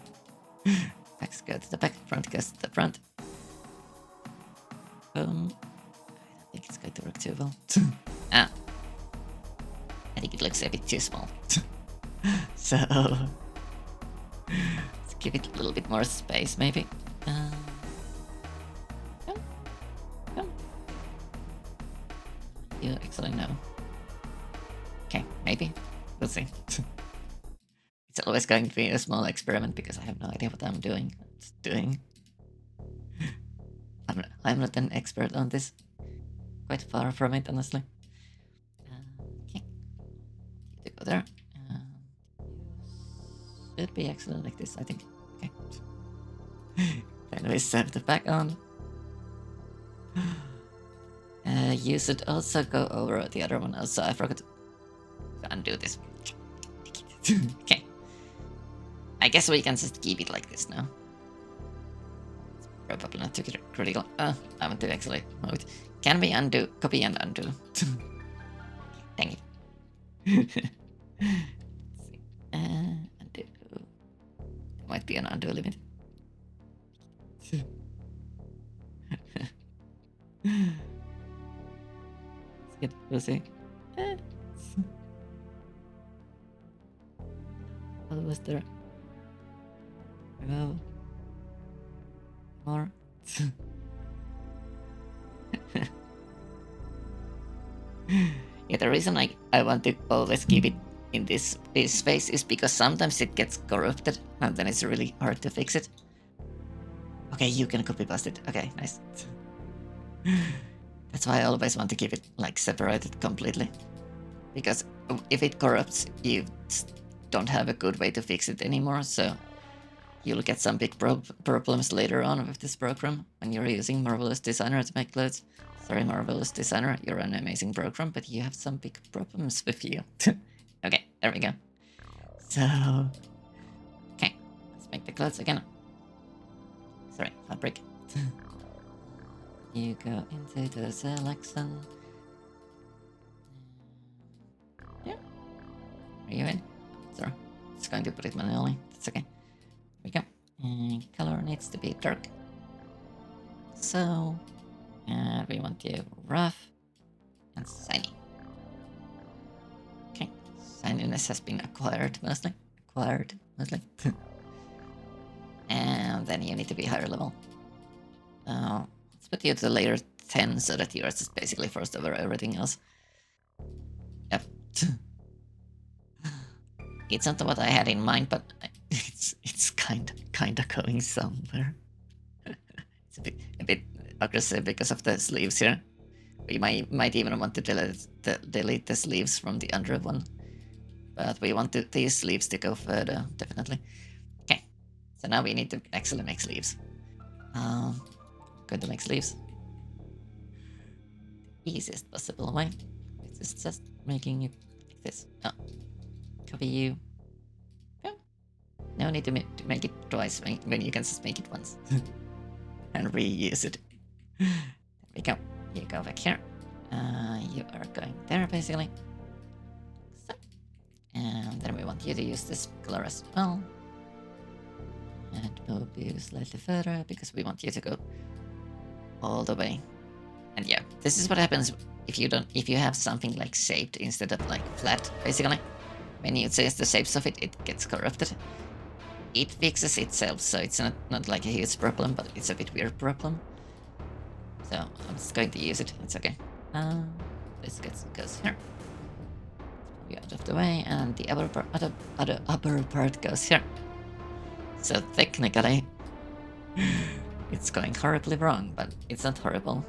Backs go to the back, front goes to the front. I don't think it's going to work too well. I think it looks a bit too small. So let's give it a little bit more space, maybe. Come. You actually know. Okay, maybe. We'll see. It's always going to be a small experiment because I have no idea what I'm doing. I'm not an expert on this. Quite far from it, honestly. Okay. To go there. Should be actually like this, I think. Okay. There Can we save the back on? You should also go over the other one also. I forgot to undo this. Okay. I guess we can just keep it like this now. It's probably not too critical. I want to actually move it. Can we undo? Copy and undo. Dang it. Let's see. Undo. There might be an undo limit. Let's get Lucy. What was there? Remove. More. Yeah, the reason I want to always keep it in this space is because sometimes it gets corrupted and then it's really hard to fix it. Okay, you can copy paste it. Okay, nice. That's why I always want to keep it like separated completely. Because if it corrupts, you don't have a good way to fix it anymore, so you'll get some big problems later on with this program when you're using Marvelous Designer to make clothes. Sorry, Marvelous Designer, you're an amazing program, but you have some big problems with you. Okay, there we go. So, okay, let's make the clothes again. Sorry, fabric. You go into the selection. Yeah. Are you in? Sorry, it's going to put it manually. That's okay. There we go. And color needs to be dark. So, we want you rough and shiny. Okay, shininess has been acquired mostly. And then you need to be higher level. Let's put you to layer 10 so that you are just basically first over everything else. Yep. It's not what I had in mind, but it's kinda going somewhere. It's a bit aggressive because of the sleeves here. We might even want to delete the sleeves from the under one, but we want these sleeves to go further, definitely. Okay, so now we need to actually make sleeves. Going to make sleeves the easiest possible way. It's just making it like this. Oh, copy you. Yeah. No need to make it twice when you can just make it once and reuse it. There we go. You go back here. You are going there basically. So, and then we want you to use this color as well. And move you slightly further because we want you to go all the way. And yeah, this is what happens if you have something like shaped instead of like flat, basically. When you change the shapes of it, it gets corrupted. It fixes itself, so it's not like a huge problem, but it's a bit weird problem. So I'm just going to use it. It's okay. This goes here. Be out of the way, and the other upper part goes here. So technically, it's going horribly wrong, but it's not horrible.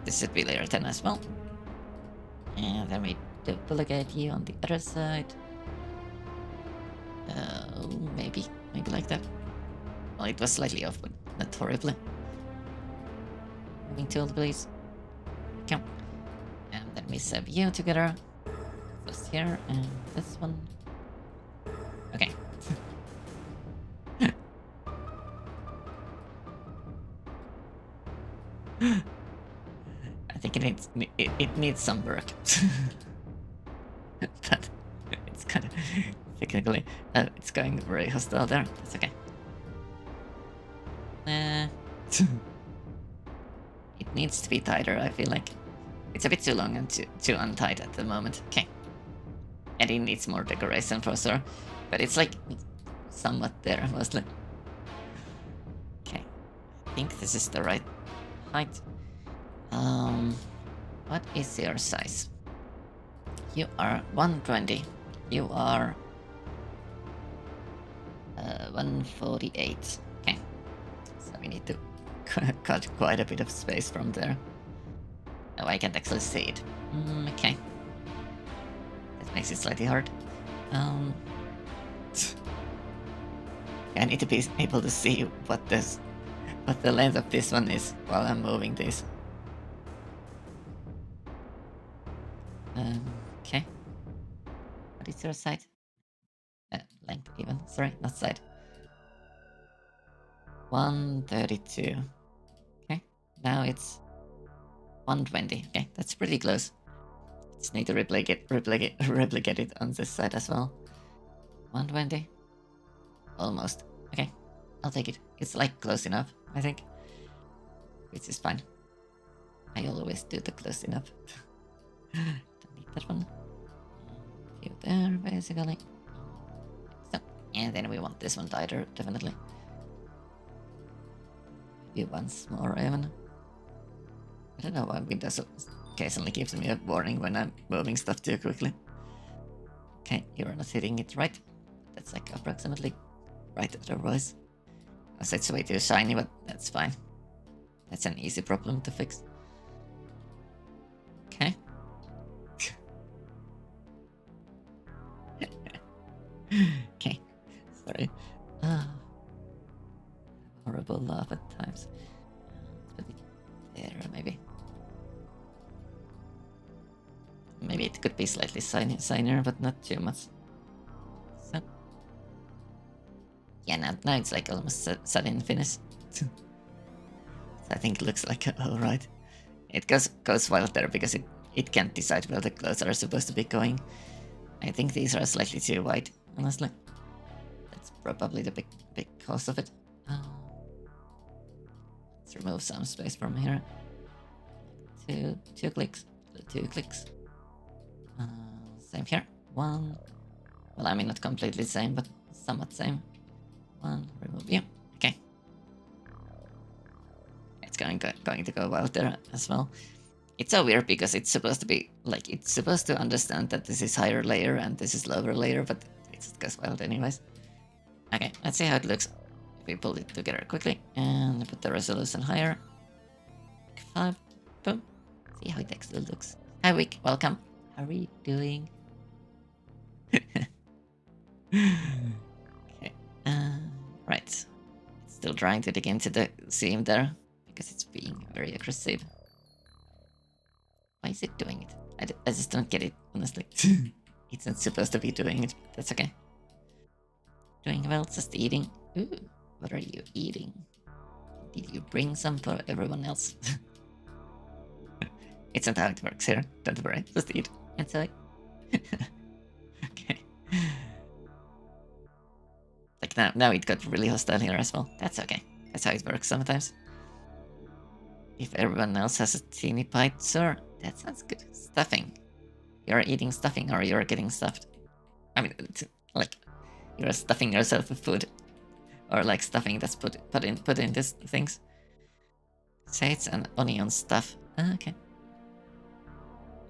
This should be layer 10 as well. And then we duplicate you on the other side. Maybe like that. Well, it was slightly off, but not horribly. Moving tool, please. Okay. And then we save you together. First here, and this one. Okay. I think it needs some work. But it's kind of technically it's going very hostile there. That's okay. It needs to be tighter, I feel like. It's a bit too long and too untight at the moment. Okay. And it needs more decoration for sure. But it's like somewhat there mostly. Okay. I think this is the right height. What is your size? You are 120. You are 148. Okay. So we need to cut quite a bit of space from there. Oh, I can't actually see it. Okay. That makes it slightly hard. I need to be able to see what this what the length of this one is while I'm moving this. Okay. What is your side? Length even. Sorry, not side. 132. Okay. Now it's 120. Okay, that's pretty close. Just need to replicate it on this side as well. 120. Almost. Okay. I'll take it. It's like close enough, I think. Which is fine. I always do the close enough. Don't need that one. Few there, basically. So, and then we want this one tighter, definitely. Maybe once more even. I don't know why Windows occasionally gives me a warning when I'm moving stuff too quickly. Okay, you're not hitting it right. That's like approximately right otherwise. As it's way too shiny, but that's fine. That's an easy problem to fix. Okay. Okay. Sorry. Horrible laugh at times. Let's put it there, maybe. Maybe it could be slightly shinier, but not too much. So. Yeah, now it's like almost sudden finish. So I think it looks like alright. It goes wild there because it can't decide where the clothes are supposed to be going. I think these are slightly too wide, honestly. That's probably the big cause of it. Let's remove some space from here. Two clicks. 2 clicks. Same here. 1. Well, I mean not completely same, but somewhat same. 1. Remove you. Okay. It's going to go wild there as well. It's so weird because it's supposed to be like it's supposed to understand that this is higher layer and this is lower layer, but it just goes wild anyways. Okay, let's see how it looks if we pull it together quickly and put the resolution higher. 5. Boom. See how it actually looks. Hi Wick, welcome. How are you doing? Okay. Right. It's still trying to dig into the seam there because it's being very aggressive. Why is it doing it? I just don't get it, honestly. It's not supposed to be doing it. That's okay. Doing well, just eating. Ooh, what are you eating? Did you bring some for everyone else? It's not how it works here. Don't worry, just eat. Enjoy. Okay. Like now it got really hostile here as well. That's okay. That's how it works sometimes. If everyone else has a teeny bite, sir, that sounds good. Stuffing. You're eating stuffing or you're getting stuffed. I mean, like, you're stuffing yourself with food. Or like stuffing that's put in these things. Say it's an onion stuff. Okay.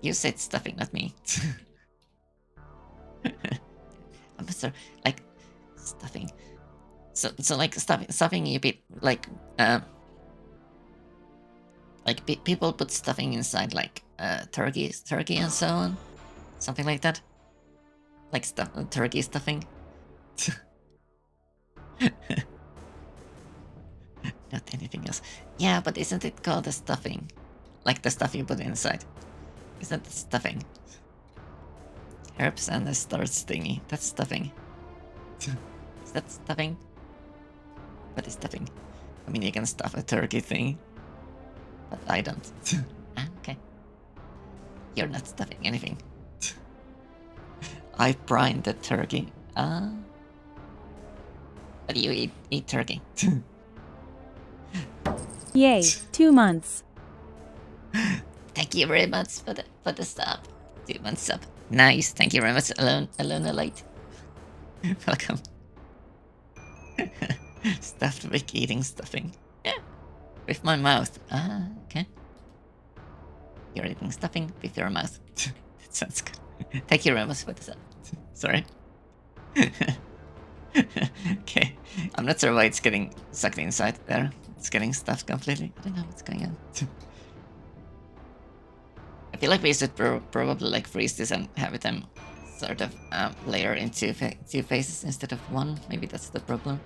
You said stuffing, not me. I'm sorry, like, stuffing. So like stuffing you bit like people put stuffing inside like turkey and so on, something like that. Like turkey stuffing. Not anything else. Yeah, but isn't it called the stuffing? Like the stuff you put inside. Isn't it stuffing? Herbs and a starch thingy. That's stuffing. Is that stuffing? What is stuffing? I mean, you can stuff a turkey thing. But I don't. Okay. You're not stuffing anything. I brined the turkey. But you eat turkey. Yay, 2 months. Thank you very much for the sub. 2 months sub. Nice. Thank you very much, Alona Light. Welcome. Stuffed Vic eating stuffing. Yeah. With my mouth. Okay. You're eating stuffing with your mouth. That sounds good. Thank you very much for the sub. Sorry. Okay. I'm not sure why it's getting sucked inside there. It's getting stuffed completely. I don't know what's going on. I feel like we should probably like freeze this and have them sort of layer in two phases instead of one. Maybe that's the problem.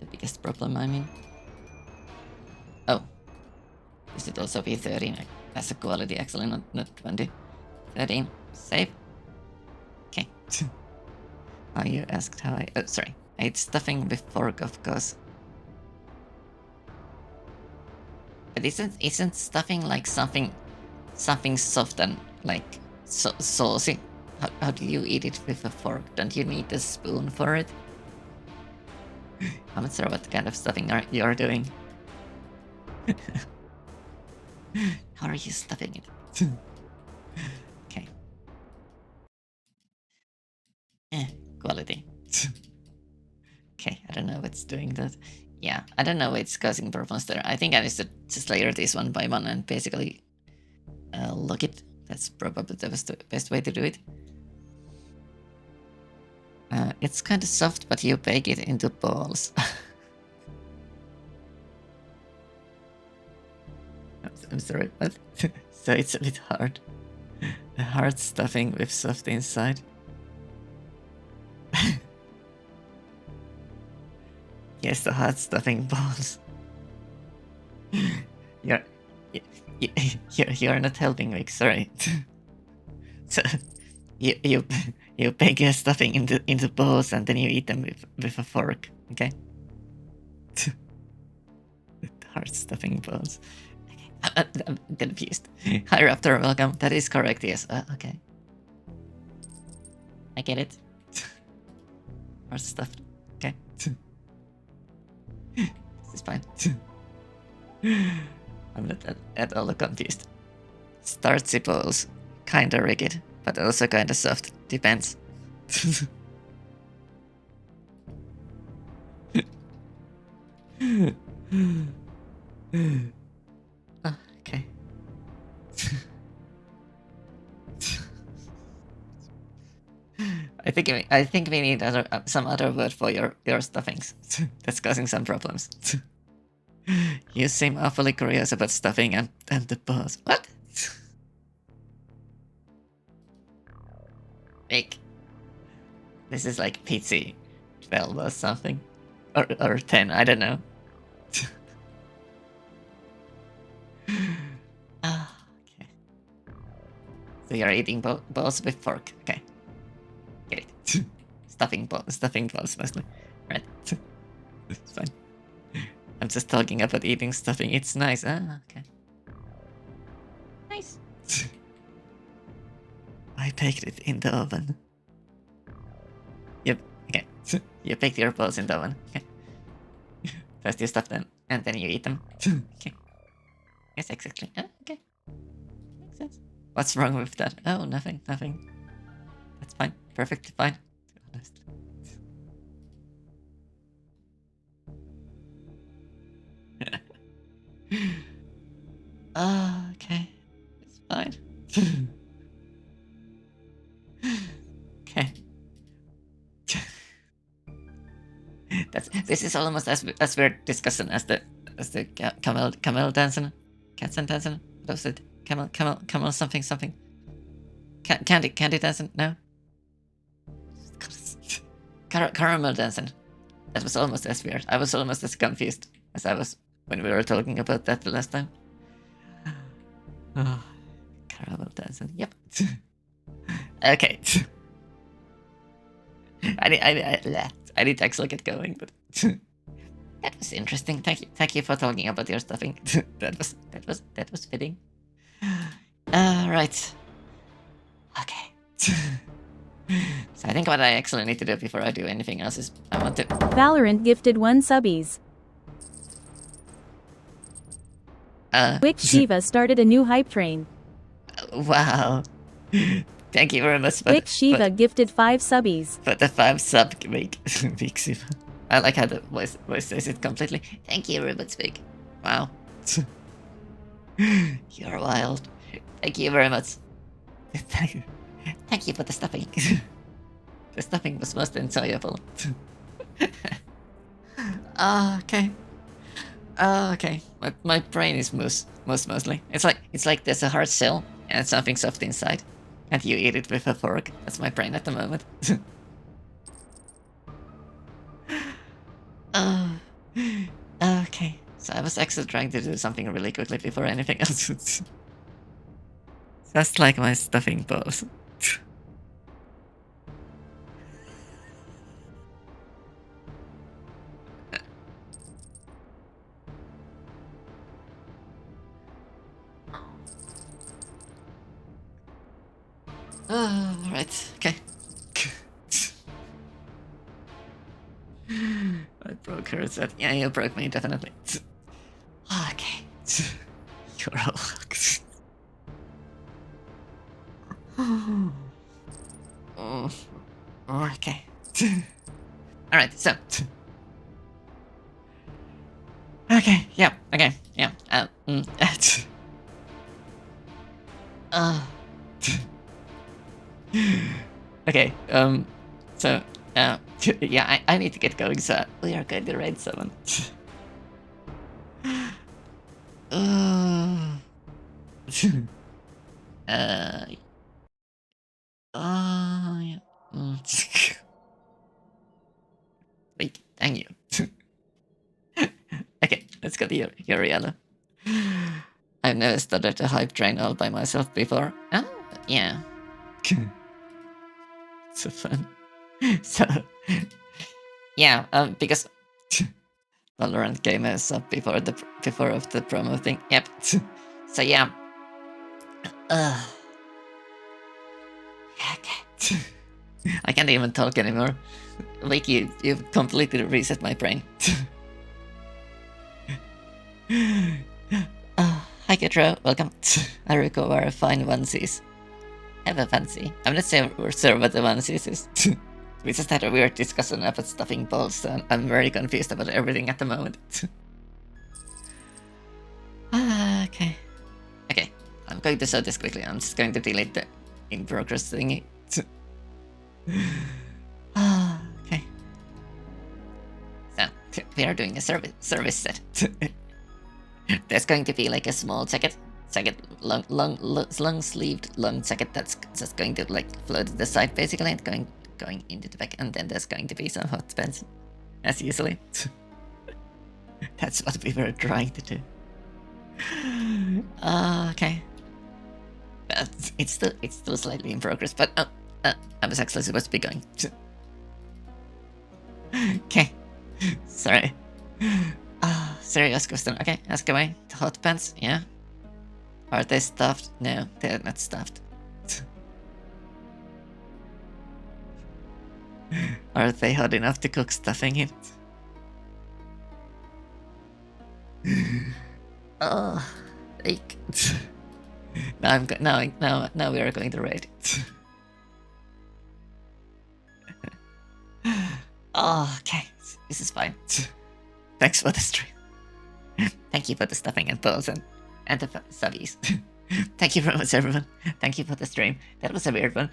The biggest problem, I mean. Oh. This should also be 13. That's a quality, actually, not 20. 13. Save. Okay. Oh, you asked how I... Oh, sorry. I ate stuffing with fork, of course. But isn't stuffing like something soft and like saucy? How do you eat it with a fork? Don't you need a spoon for it? I'm not sure what kind of stuffing you're doing. How are you stuffing it? Okay. Quality. Okay, I don't know what's doing that. Yeah, I don't know what's causing problems there. I think I need to just layer this one by one and basically lock it. That's probably the best way to do it. It's kind of soft, but you bake it into balls. I'm sorry, what? So it's a bit hard. A hard stuffing with soft inside. Yes, the hard stuffing balls. You're not helping me. Sorry. So you bake your stuffing into balls and then you eat them with a fork. Okay. Hard stuffing balls. I'm confused. Hi Raptor, welcome. That is correct. Yes. Okay. I get it. Hard stuffed. Okay. This is fine. I'm not at all confused. Starchy balls. Kinda rigid, but also kinda soft. Depends. Okay. I think we need some other word for your stuffings. That's causing some problems. You seem awfully curious about stuffing and the balls. What? Big. This is like PC 12 or something. Or 10, I don't know. Okay. So you're eating balls with fork. Okay. Get it. Stuffing balls mostly. Right. It's fine. I'm just talking about eating stuffing. It's nice. Okay. Nice. I baked it in the oven. Yep. Okay. You baked your balls in the oven. Okay. First you stuff them, and then you eat them. Okay. Yes, exactly. Okay. Makes sense. What's wrong with that? Oh, nothing. That's fine. Perfectly fine. To be honest. Okay. It's fine. Okay. This is almost as weird discussion as the camel dancing, cats and dancing. What was it? Camel something. Candy dancing. No. Caramel dancing. That was almost as weird. I was almost as confused as I was when we were talking about that the last time. Oh, caramel dancing. Yep. Okay. I need to actually get going, but that was interesting. Thank you for talking about your stuffing. that was fitting. Right. Okay. So I think what I actually need to do before I do anything else is I want to... Valorant gifted 1 subbies. Quick Shiva started a new hype train. Wow. Thank you very much. Quick Shiva gifted 5 subbies. But the 5 sub week Shiva. I like how the voice says it completely. Thank you, Rubenspig. Wow. You're wild. Thank you very much. Thank you for the stuffing. The stuffing was most enjoyable. Okay. Okay. My brain is mostly. It's like there's a hard shell and something soft inside, and you eat it with a fork. That's my brain at the moment. Okay. So I was actually trying to do something really quickly before anything else. Just like my stuffing balls. Right, okay. I broke her set. Yeah, you broke me, definitely. Okay. You're a locked. Okay. Alright, so. Okay, yeah, okay, yeah. Okay, so, yeah, I need to get going, so we are going to raid someone. Yeah. Wait, thank you. Okay, let's go to Yoriana. I've never started a hype train all by myself before. Oh, yeah. So fun. So, yeah, because Valorant came as up before of the promo thing. Yep. So yeah. Okay. I can't even talk anymore. Like you've completely reset my brain. Hi Ketro, welcome. I recover fine onesies. Have a fancy. I'm not sure what the onesies is. We just had a weird discussion about stuffing balls, so I'm very confused about everything at the moment. Okay. Okay, I'm going to show this quickly. I'm just going to delete the in progress thingy. Okay. So, we are doing a service set. There's going to be like a small jacket, long sleeved long jacket that's just going to like float to the side basically, and going into the back, and then there's going to be some hot pants, as usually. That's what we were trying to do. Okay. But it's still slightly in progress, but I was actually supposed to be going. Okay. Sorry. Serious question. Okay, ask away. The hot pants, yeah? Are they stuffed? No, they're not stuffed. Are they hot enough to cook stuffing in? Oh, like. Now we are going to raid. Oh, okay, this is fine. Thanks for the stream. Thank you for the stuffing and balls and the subbies. Thank you very much, everyone. Thank you for the stream. That was a weird one.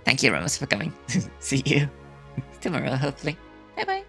Thank you very much for coming. See you tomorrow, hopefully. Bye bye.